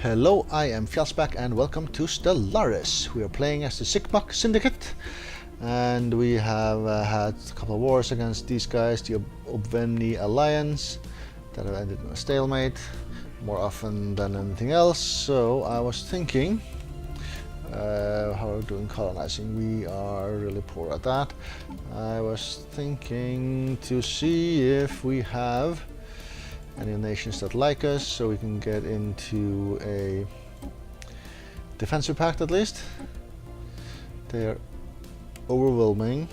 Hello, I am Fjallsback and welcome to Stellaris. We are playing as the Sigmach Syndicate and we have had a couple of wars against these guys, the Obveni Alliance, that have ended in a stalemate more often than anything else. So I was thinking, how are we doing colonizing? We are really poor at that. I was thinking to see if we have any nations that like us, so we can get into a defensive pact at least. They are overwhelming.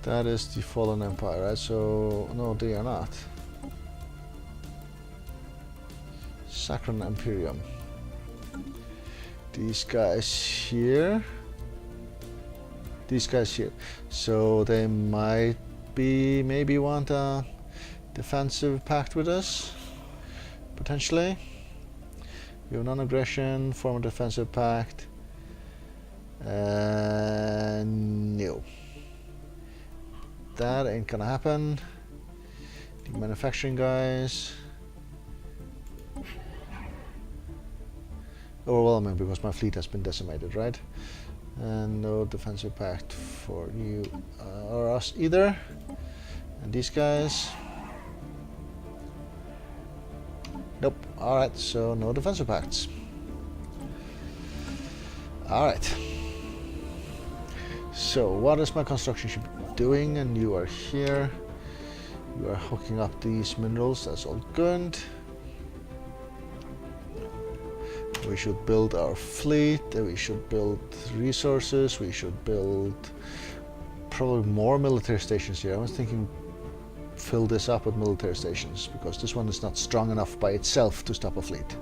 That is the Fallen Empire, right? So, no, they are not. Sacred Imperium. These guys here. These guys here. So they might maybe want a defensive pact with us, potentially. We have non-aggression, form a defensive pact. No. That ain't gonna happen. The manufacturing guys. Overwhelming because my fleet has been decimated, right? And no defensive pact for you or us either. And these guys. Nope. Alright, so no defensive pacts. Alright. So what is my construction ship doing? And you are here. You are hooking up these minerals, that's all good. We should build our fleet, we should build resources, we should build probably more military stations here. I was thinking fill this up with military stations because this one is not strong enough by itself to stop a fleet.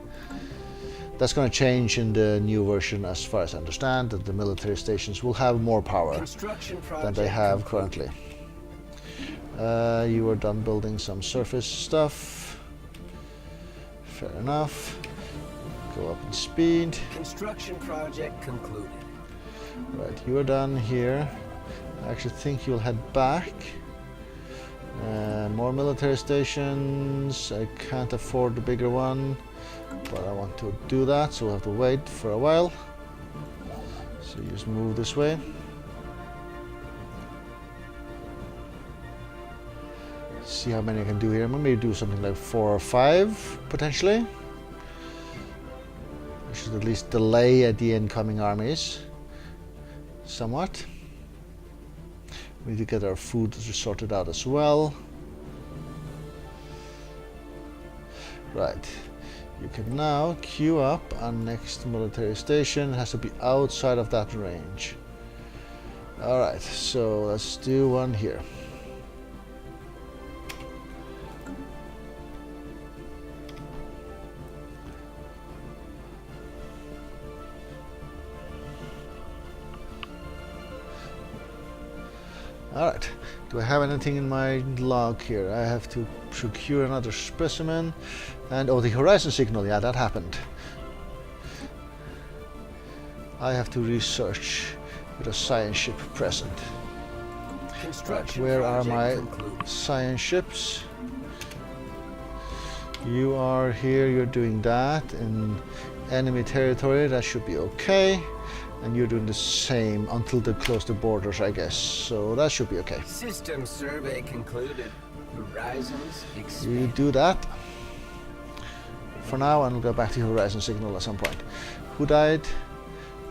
That's going to change in the new version, as far as I understand, that the military stations will have more power than they have currently. You are done building some surface stuff. Fair enough. Go up in speed. Construction project concluded. Right, you are done here. I actually think you'll head back. More military stations. I can't afford the bigger one, but I want to do that, so we'll have to wait for a while. So you just move this way. See how many I can do here. Maybe do something like 4 or 5 potentially. Should at least delay at the incoming armies somewhat. We need to get our food sorted out as well. Right, you can now queue up our next military station. It has to be outside of that range. Alright, so let's do one here. Alright, do I have anything in my log here? I have to procure another specimen. And oh, the horizon signal, yeah, that happened. I have to research with a science ship present. Right, where are my science ships? You are here, you're doing that in enemy territory, that should be okay. And you're doing the same until they close the borders, I guess. So that should be okay. System survey concluded. Horizons expand. You do that for now, and we'll go back to Horizon Signal at some point. Who died?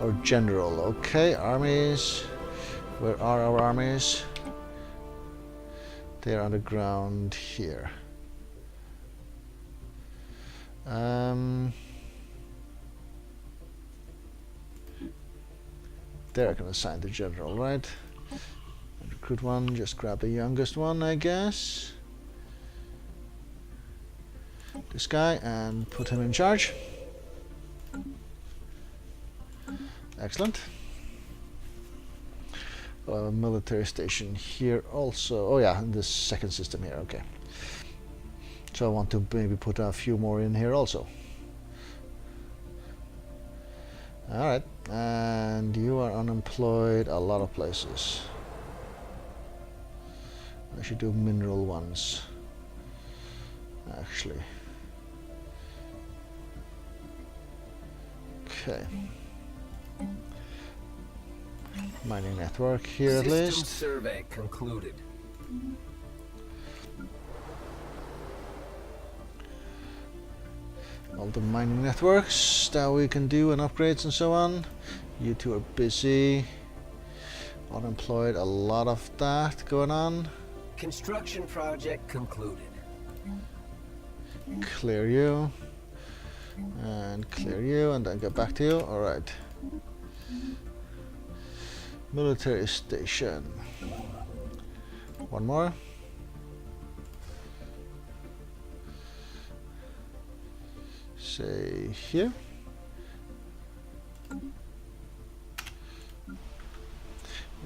Our general. Okay, armies. Where are our armies? They are on the ground here. There I can assign the general, right? And recruit one, just grab the youngest one, I guess. This guy, and put him in charge. Excellent. A military station here also. Oh yeah, in this second system here, okay. So I want to maybe put a few more in here also. Alright, and you are unemployed a lot of places. I should do mineral ones. actually. Okay. Mining network here at System least. survey concluded. All the mining networks that we can do and upgrades and so on. You two are busy. Unemployed, a lot of that going on. Construction project concluded. Clear you. And clear you, and then get back to you. Alright. Military station. One more. Say here.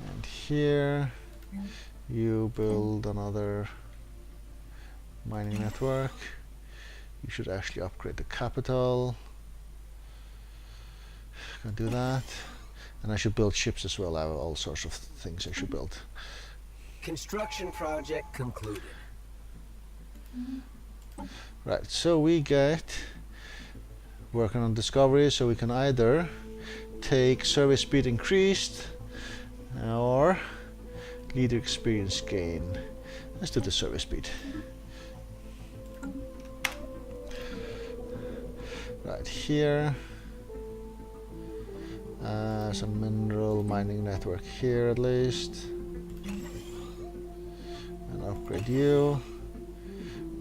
And here you build another mining network. You should actually upgrade the capital. Can do that. And I should build ships as well. I have all sorts of things I should build. Construction project concluded. Right, so we get working on discovery, so we can either take service speed increased or leader experience gain. Let's do the service speed. Right here, some mineral mining network here at least, and upgrade you,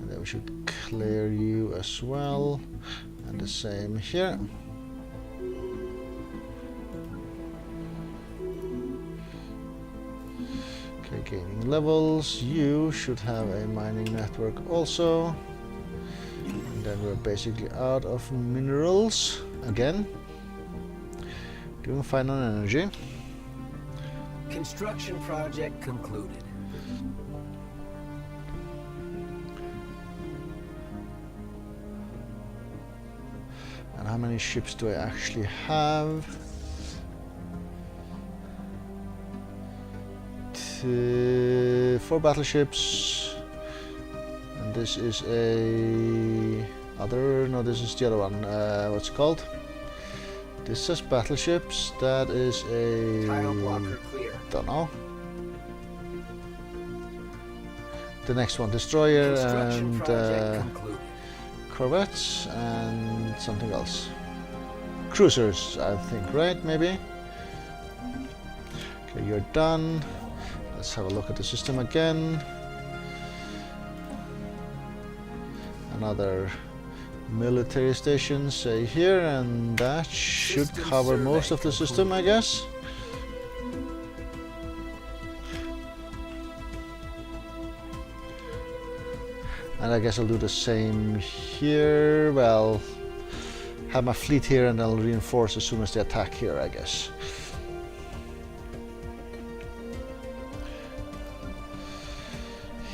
and then we should clear you as well, and the same here. Okay, gaining levels. You should have a mining network also. And then we're basically out of minerals again. Doing fine on energy. Construction project concluded. And how many ships do I actually have? 4 battleships. And this is a other. No, this is the other one. What's it called? This says battleships. That is a. Tile blocker clear. Don't know. The next one, destroyer Construction and project concluded. corvettes and something else. Cruisers, I think, right? Maybe. Okay, you're done. Let's have a look at the system again. Another military station, say here, and that should System cover survey most of the system, I guess. And I guess I'll do the same here. Well, have my fleet here and I'll reinforce as soon as they attack here, I guess.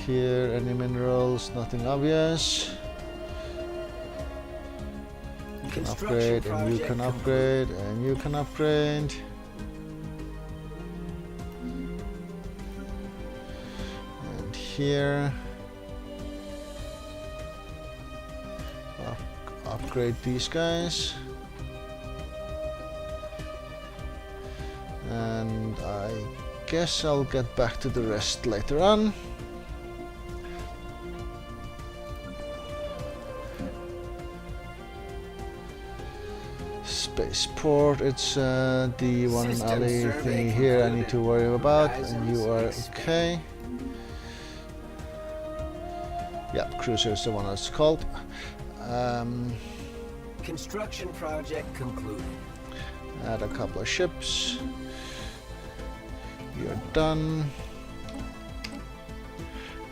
Here, any minerals, nothing obvious. You can upgrade, and you can upgrade, and you can upgrade. And here, upgrade these guys. And I guess I'll get back to the rest later on. Spaceport, it's the one System alley survey thingy here I concluded. need to worry about, and Horizons you are expand. okay. Yeah, cruiser is the one that's called. Construction project concluded. Add a couple of ships. You're done.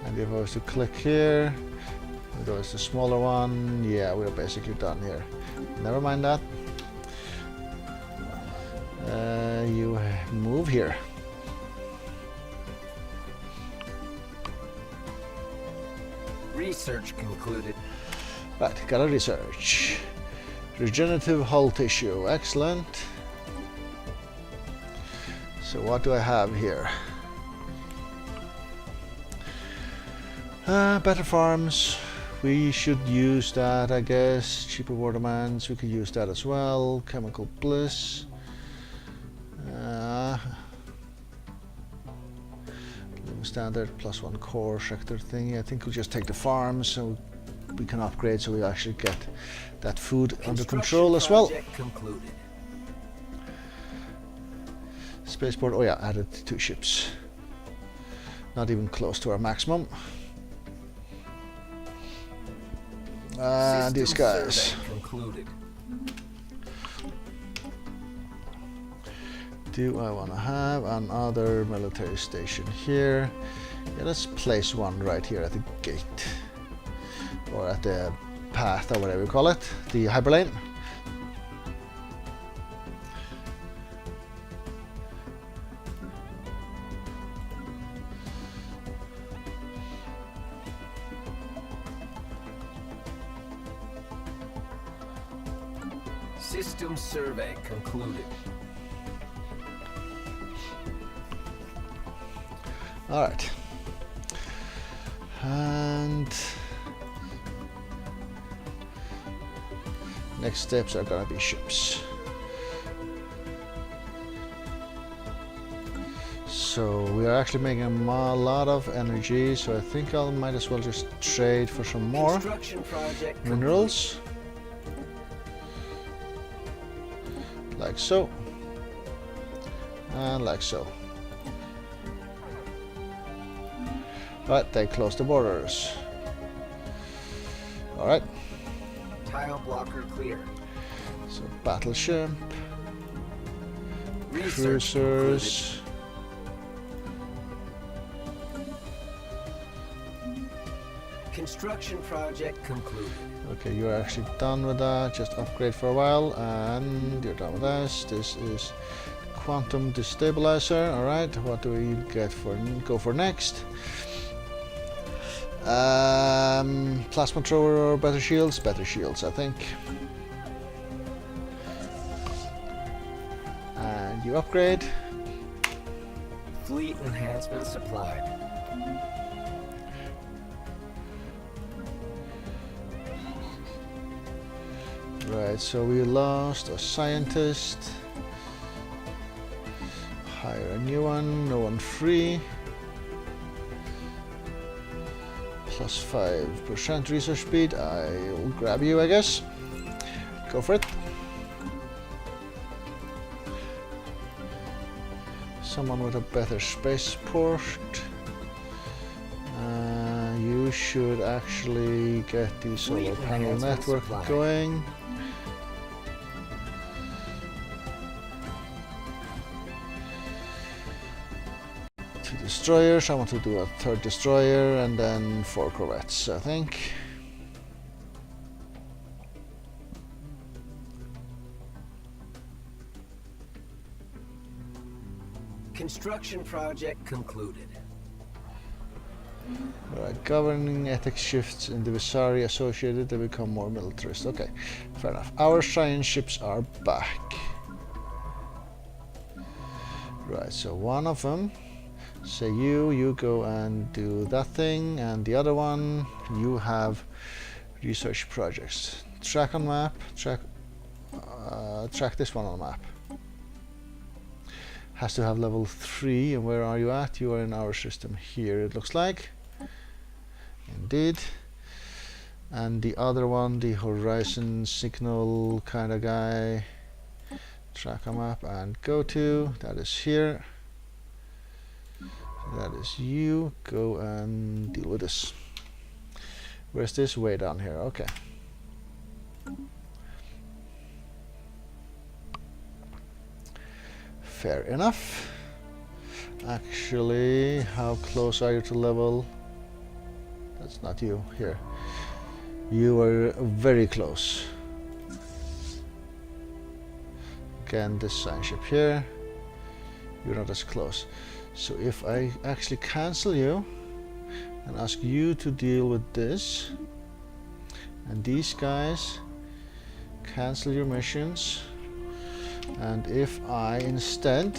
And if I was to click here, there was the smaller one. Yeah, we're basically done here. Never mind that. You move here. Research concluded. Right, gotta research. Regenerative hull tissue, excellent. So what do I have here? Better farms, We should use that, I guess. Cheaper war demands, we could use that as well. Chemical bliss. Living standard +1 core sector thingy. I think we'll just take the farms so we can upgrade so we actually get that food under control as well. Concluded. Spaceport, oh yeah, added 2 ships. Not even close to our maximum. And these guys. Concluded. Do I want to have another military station here? Yeah, let's place one right here at the gate. Or at the path, or whatever you call it. The Hyperlane. System survey concluded. All right. And next steps are gonna be ships. So we are actually making a lot of energy, so I think I might as well just trade for some more minerals. Like so. And like so. Right, they close the borders. Alright. Tile blocker clear. So battleship. Research Cruisers. Construction project concluded. Okay, you're actually done with that. Just upgrade for a while and you're done with this. This is quantum destabilizer. Alright, what do we get for go for next? Plasma thrower or better shields? Better shields, I think. And you upgrade. Fleet enhancement supplied. Right, so we lost a scientist. Hire a new one, no one free. +5% research speed. I will grab you, I guess. Go for it. Someone with a better spaceport. You should actually get the solar panel network going. Destroyers, I want to do a 3rd destroyer and then 4 corvettes, I think. Construction project concluded. Alright, governing ethics shifts in the Visari associated, they become more militarist. Okay, fair enough. Our science ships are back. Right, so one of them. Say you go and do that thing, and the other one, you have research projects. Track on map, track this one on the map. Has to have level 3, and where are you at? You are in our system here, it looks like. Indeed. And the other one, the horizon signal kind of guy. Track on map and go to, that is here. That is you. Go and deal with this. Where's this? Way down here. Okay. Fair enough. Actually, how close are you to level? That's not you. Here. You are very close. Again, this science ship here. You're not as close. So if I actually cancel you and ask you to deal with this, and these guys cancel your missions, and if I instead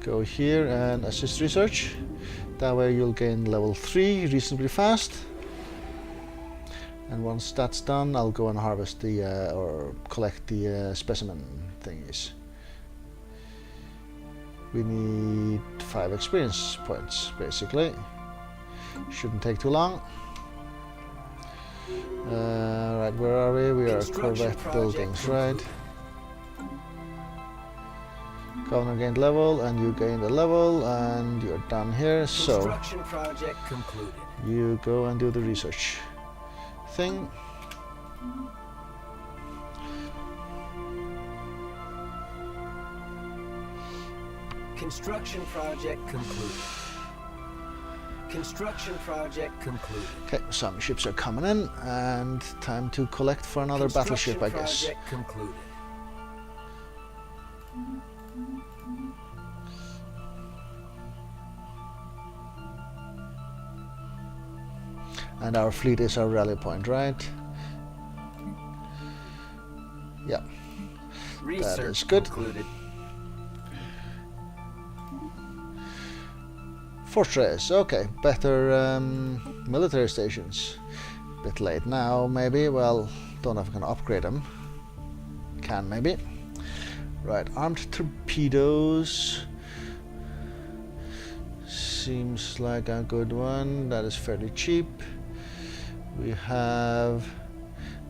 go here and assist research, that way you'll gain level 3 reasonably fast. And once that's done, I'll go and harvest the or collect the specimen thingies. We need 5 experience points, basically. Shouldn't take too long. Right, where are we? We are Corvette buildings, right? Governor gained level, and you gained a level, and you're done here. So Construction project concluded. you go and do the research thing. Construction project concluded. Construction project concluded. Okay, some ships are coming in, and time to collect for another battleship, I guess. Project concluded. And our fleet is our rally point, right? Yeah, Research is good. concluded. Fortress, okay, better military stations. Bit late now, maybe. Well, don't know if I can upgrade them. Can, maybe. Right, armed torpedoes. Seems like a good one. That is fairly cheap. We have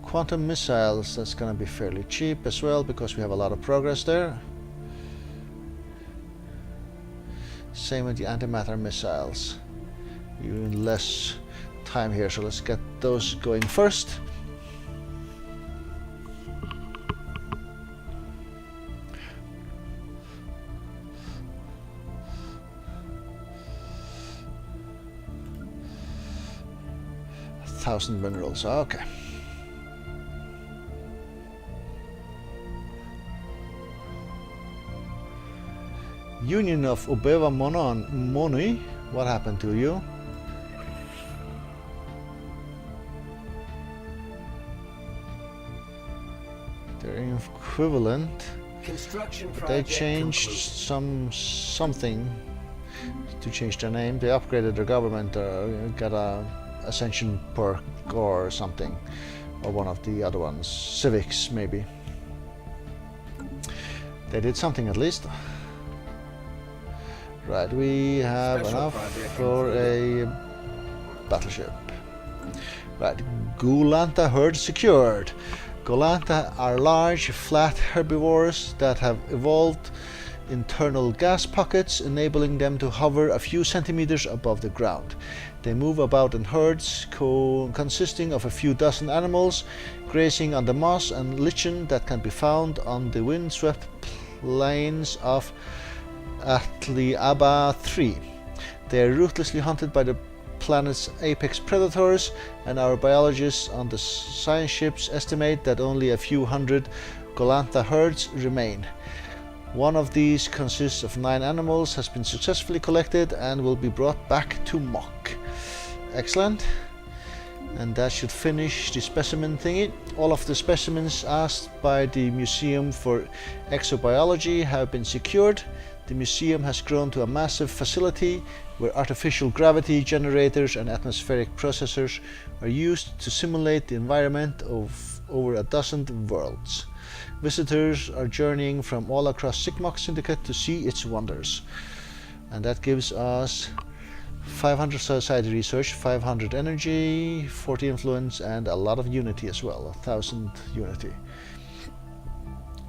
quantum missiles. That's gonna be fairly cheap as well because we have a lot of progress there. Same with the antimatter missiles. Even less time here, so let's get those going first. Thousand minerals, okay. Union of Obeva Moni, what happened to you? They're equivalent. Construction But they project changed concluded. something to change their name. They upgraded their government or got a ascension perk or something, or one of the other ones, civics maybe. They did something at least. Right, we have Special enough project for a battleship. Right, Gulanta herd secured. Gulanta are large, flat herbivores that have evolved internal gas pockets, enabling them to hover a few centimeters above the ground. They move about in herds consisting of a few dozen animals, grazing on the moss and lichen that can be found on the windswept plains of Atliaba 3. They are ruthlessly hunted by the planet's apex predators, and our biologists on the science ships estimate that only a few hundred Golantha herds remain. One of these consists of 9 animals, has been successfully collected and will be brought back to Mok. Excellent. And that should finish the specimen thingy. All of the specimens asked by the Museum for Exobiology have been secured. The museum has grown to a massive facility where artificial gravity generators and atmospheric processors are used to simulate the environment of over a dozen worlds. Visitors are journeying from all across Sigmok Syndicate to see its wonders. And that gives us 500 society research, 500 energy, 40 influence, and a lot of unity as well, 1000 unity.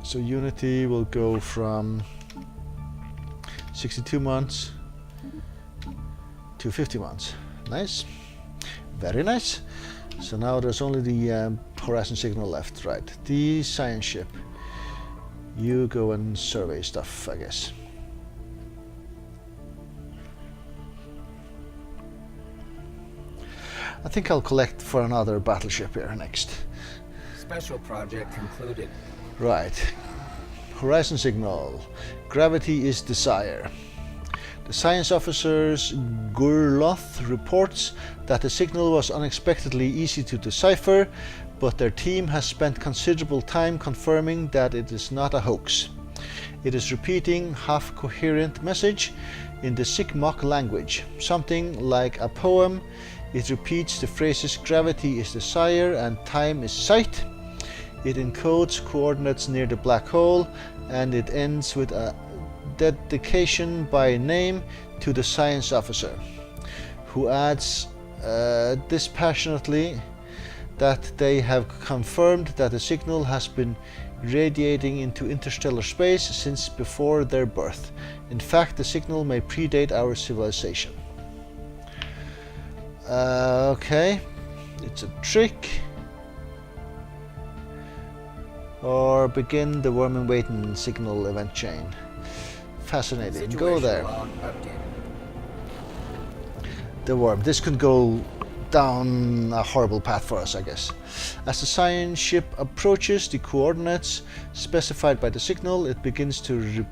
So unity will go from 62 months to 50 months. Nice, very nice. So now there's only the horizon signal left, right? The science ship. You go and survey stuff, I guess. I think I'll collect for another battleship here next. Special project concluded. Right. Horizon signal. Gravity is desire. The science officer's Gurloth reports that the signal was unexpectedly easy to decipher, but their team has spent considerable time confirming that it is not a hoax. It is repeating half-coherent message in the Sigmok language, something like a poem It repeats the phrases gravity is desire and time is sight. It encodes coordinates near the black hole, and it ends with a dedication by name to the science officer, who adds dispassionately that they have confirmed that the signal has been radiating into interstellar space since before their birth. In fact, the signal may predate our civilization. Okay, it's a trick. Or begin the worm and waiting signal event chain. Fascinating. Go there. The worm. This could go down a horrible path for us, I guess. As the science ship approaches the coordinates specified by the signal, it begins to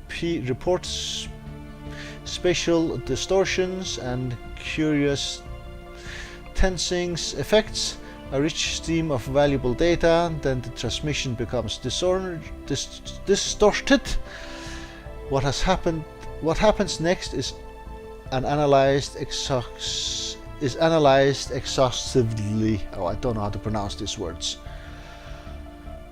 report spatial distortions and curious tensing effects. A rich stream of valuable data, then the transmission becomes distorted. What happens next is analyzed exhaustively. Oh, I don't know how to pronounce these words.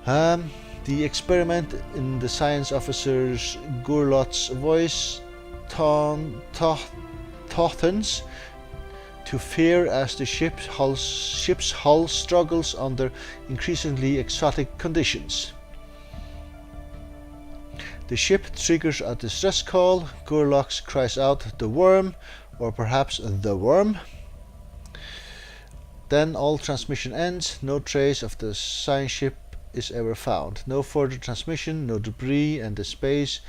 The experiment in the science officer's Gurlot's voice tautens to fear as the ship's hull struggles under increasingly exotic conditions. The ship triggers a distress call. Gurlox cries out, "The worm," or perhaps "the worm." Then all transmission ends. No trace of the science ship is ever found. No further transmission, no debris, and the space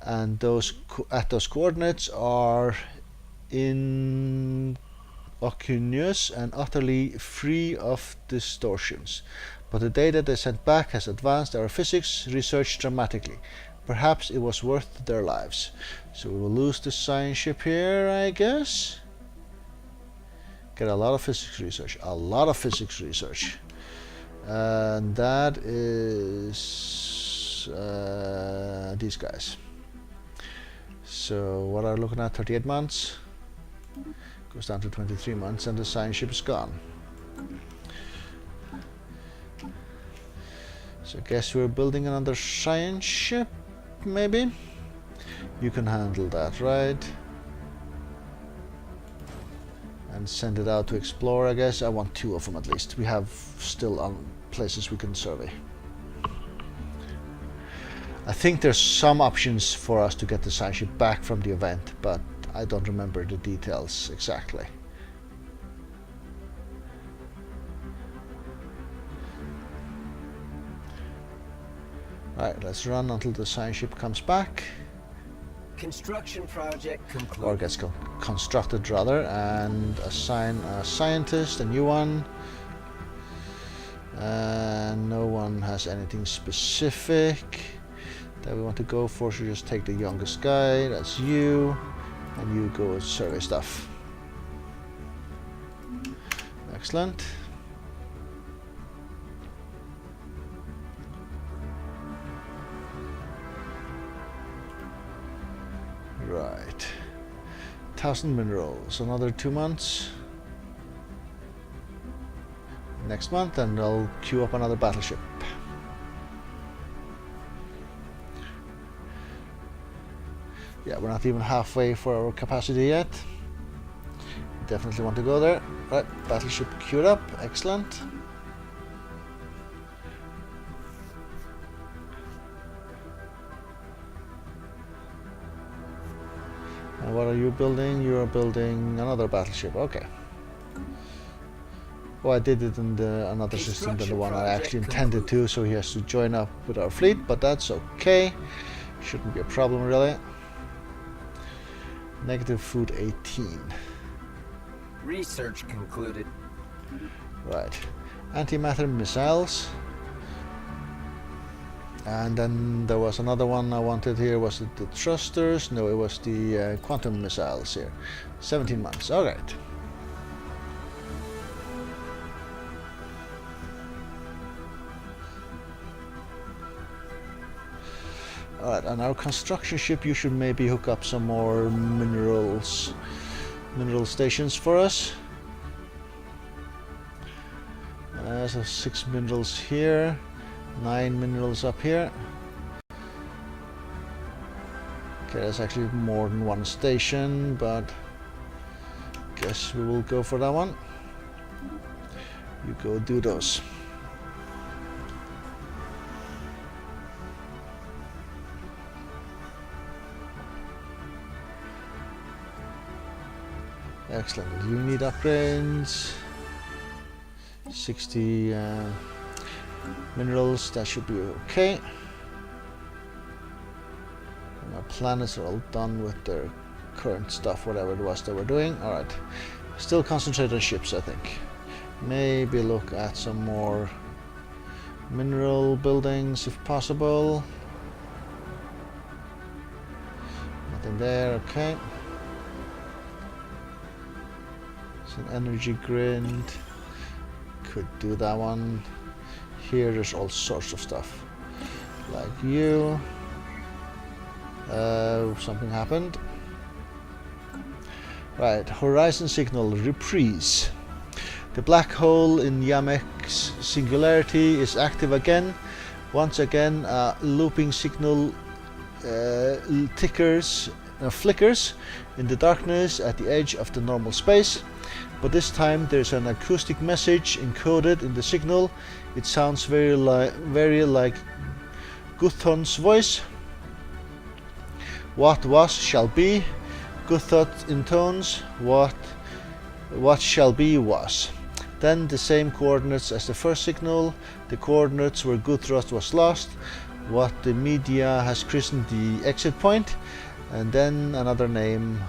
and those coordinates are innocuous and utterly free of distortions. But the data they sent back has advanced our physics research dramatically. Perhaps it was worth their lives. So we will lose the science ship here, I guess. Get a lot of physics research. And that is these guys. So what are we looking at? 38 months. Goes down to 23 months and the science ship is gone. So I guess we're building another science ship, maybe? You can handle that, right? And send it out to explore, I guess. I want 2 of them at least. We have still places we can survey. I think there's some options for us to get the science ship back from the event, but I don't remember the details exactly. Alright, let's run until the science ship comes back. Construction project complete. Or gets constructed rather, and assign a scientist, a new one. And no one has anything specific that we want to go for, so just take the youngest guy, that's you, and you go survey stuff. Excellent. Right. 1,000 minerals, another 2 months. Next month, and I'll queue up another battleship. Yeah, we're not even halfway for our capacity yet. Definitely want to go there. Right, battleship queued up, excellent. And what are you building? You are building another battleship, okay. Oh, I did it in another system than the one I actually intended to, so he has to join up with our fleet, but that's okay. Shouldn't be a problem, really. Negative food 18. Research concluded. Right. Antimatter missiles. And then there was another one I wanted here. Was it the thrusters? No, it was the quantum missiles here. 17 months. Alright. Alright, on our construction ship you should maybe hook up some more mineral stations for us. So 6 minerals here, 9 minerals up here. Okay, there's actually more than one station, but guess we will go for that one. You go do those. Excellent. You need upgrades. 60 minerals, that should be okay. And our planets are all done with their current stuff, whatever it was they were doing. Alright. Still concentrate on ships, I think. Maybe look at some more mineral buildings if possible. Nothing there, okay. It's an energy grid. Could do that one. Here there's all sorts of stuff. Like you. Something happened. Right, horizon signal reprise. The black hole in Yamek's singularity is active again. Once again, a looping signal flickers in the darkness at the edge of the normal space. But this time there's an acoustic message encoded in the signal. It sounds very like Guthon's voice. What was shall be. Guthot intones what shall be was. Then the same coordinates as the first signal, the coordinates where Guthroth was lost, what the media has christened the exit point, and then another name,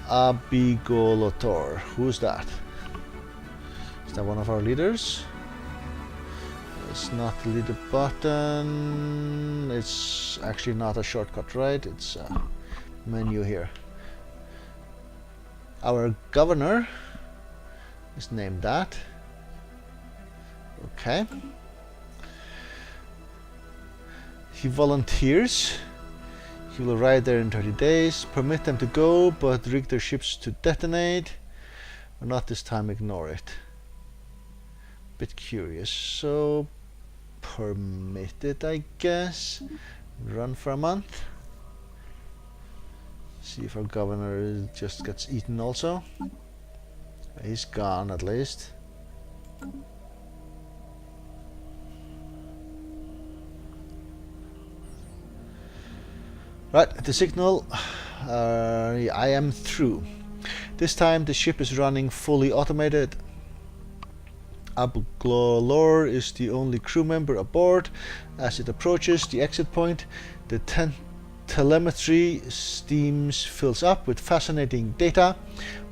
Abigolotor. Who's that? Is that one of our leaders? It's not the leader button. It's actually not a shortcut, right? It's a menu here. Our governor is named that. Okay. He volunteers. He will arrive there in 30 days. Permit them to go, but rig their ships to detonate. Or not this time, ignore it. Bit curious. So, permit it, I guess. Run for a month. See if our governor just gets eaten also. He's gone at least. Right, the signal. I am through. This time the ship is running fully automated. Abglor is the only crew member aboard. As it approaches the exit point, the telemetry steams fills up with fascinating data.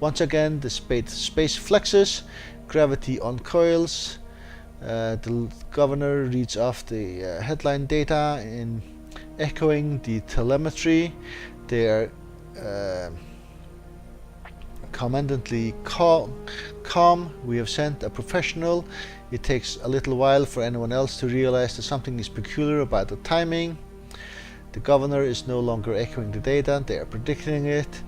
Once again, the space flexes, gravity uncoils. The governor reads off the headline data in echoing the telemetry. They are commandantly calm. We have sent a professional. It takes a little while for anyone else to realize that something is peculiar about the timing. The governor is no longer echoing the data, they are predicting it.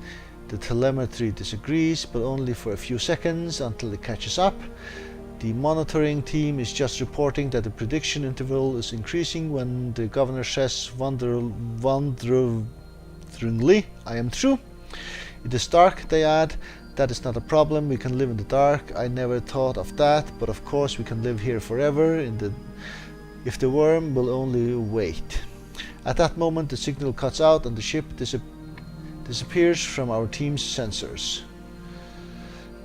The telemetry disagrees, but only for a few seconds until it catches up. The monitoring team is just reporting that the prediction interval is increasing when the governor says wonderingly, I am through. It is dark, they add. That is not a problem, we can live in the dark. I never thought of that, but of course we can live here forever if the worm will only wait. At that moment the signal cuts out and the ship disappears from our team's sensors.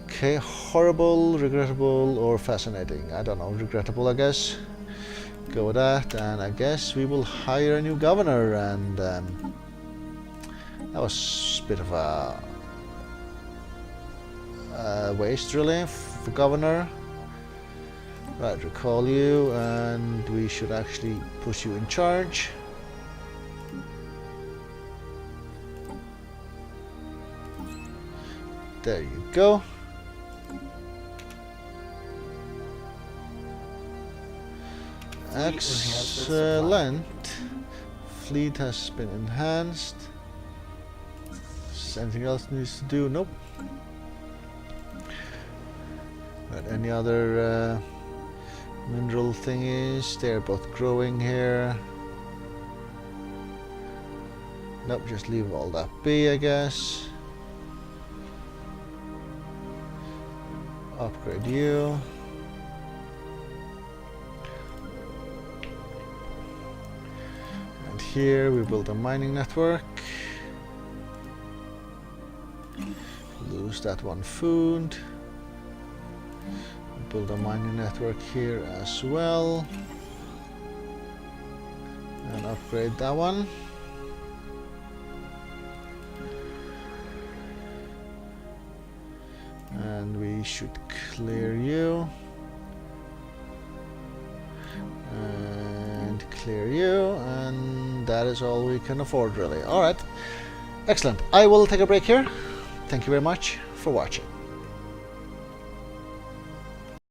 Okay, horrible, regrettable, or fascinating. I don't know, regrettable I guess. Go with that, and I guess we will hire a new governor, and that was a bit of a waste really for governor. Right, recall you, and we should actually put you in charge. There you go. Excellent. Fleet has been enhanced. Is anything else needs to do? Nope. Right, any other mineral thingies. They're both growing here. Nope, just leave all that be, I guess. Upgrade you. And here we build a mining network. Lose that one food. Build a mining network here as well. And upgrade that one. And we should clear you. And clear you. And that is all we can afford, really. Alright. Excellent. I will take a break here. Thank you very much for watching.